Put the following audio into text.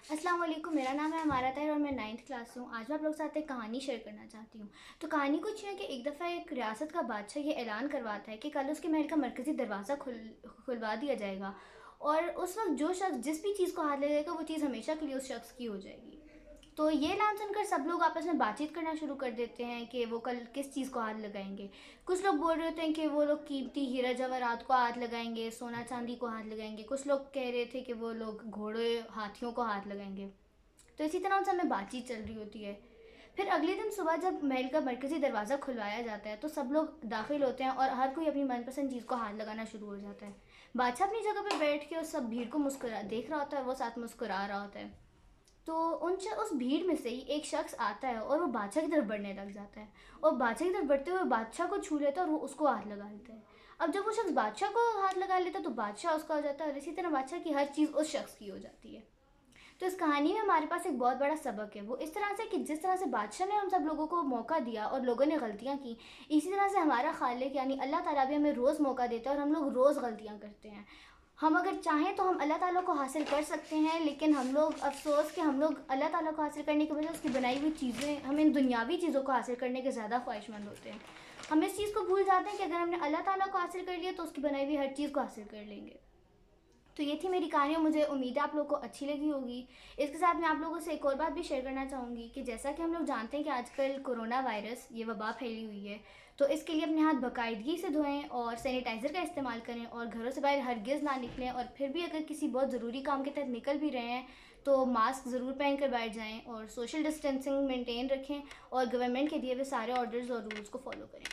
अस्सलाम वालेकुम। मेरा नाम है हमारा ताहिर और मैं 9th क्लास से हूँ। आज मैं आप लोग के साथ एक कहानी शेयर करना चाहती हूँ। तो कहानी कुछ है कि एक दफ़ा एक रियासत का बादशाह ये ऐलान करवाता है कि कल उसके महल का मरकज़ी दरवाज़ा खुलवा दिया जाएगा, और उस वक्त जो शख्स जिस भी चीज़ को हाथ लगाएगा वो चीज़ हमेशा के लिए उस शख्स की हो जाएगी। तो ये ऐलान सुनकर सब लोग आपस में बातचीत करना शुरू कर देते हैं कि वो कल किस चीज़ को हाथ लगाएंगे। कुछ लोग बोल रहे होते हैं कि वो लोग कीमती हीरा जवाहरात को हाथ लगाएंगे, सोना चांदी को हाथ लगाएंगे। कुछ लोग कह रहे थे कि वो लोग घोड़े हाथियों को हाथ लगाएंगे। तो इसी तरह उन सब में बातचीत चल रही होती है। फिर अगले दिन सुबह जब महल का मरकज़ी दरवाज़ा खुलवाया जाता है तो सब लोग दाखिल होते हैं और हर कोई अपनी मनपसंद चीज़ को हाथ लगाना शुरू हो जाता है। बादशाह अपनी जगह पर बैठ के उस सब भीड़ को मुस्कुरा देख रहा होता है, वो साथ मुस्कुरा रहा होता है। तो उस भीड़ में से ही एक शख्स आता है और वो बादशाह की तरफ बढ़ने लग जाता है, और बादशाह की तरफ बढ़ते हुए बादशाह को छू लेता है और वो उसको हाथ लगा लेता है। अब जब वो शख्स बादशाह को हाथ लगा लेता है तो बादशाह उसका हो जाता है, और इसी तरह बादशाह की हर चीज़ उस शख्स की हो जाती है। तो इस कहानी में हमारे पास एक बहुत बड़ा सबक है, वो इस तरह से कि जिस तरह से बादशाह ने हम सब लोगों को मौका दिया और लोगों ने गलतियाँ की, इसी तरह से हमारा खालिक यानी अल्लाह ताला भी हमें रोज़ मौका देता है और हम लोग रोज़ गलतियाँ करते हैं। हम अगर चाहें तो हम अल्लाह ताला को हासिल कर सकते हैं, लेकिन हम लोग अफ़सोस कि हम लोग अल्लाह ताला को हासिल करने की बजाय उसकी बनाई हुई चीज़ें, हम इन दुनियावी चीज़ों को हासिल करने के ज़्यादा ख्वाहिशमंद होते हैं। हम इस चीज़ को भूल जाते हैं कि अगर हमने अल्लाह ताला को हासिल कर लिया तो उसकी बनाई हुई हर चीज़ को हासिल कर लेंगे। तो ये थी मेरी कहानी और मुझे उम्मीद है आप लोगों को अच्छी लगी होगी। इसके साथ मैं आप लोगों से एक और बात भी शेयर करना चाहूँगी कि जैसा कि हम लोग जानते हैं कि आजकल कोरोना वायरस ये वबा फैली हुई है, तो इसके लिए अपने हाथ बाकायदगी से धोएं और सैनिटाइज़र का इस्तेमाल करें और घरों से बाहर हरगिज़ ना निकलें, और फिर भी अगर किसी बहुत ज़रूरी काम के तहत निकल भी रहे हैं तो मास्क ज़रूर पहन कर बैठ जाएँ और सोशल डिस्टेंसिंग मेंटेन रखें और गवर्नमेंट के दिए हुए सारे ऑर्डर्स और रूल्स को फॉलो करें।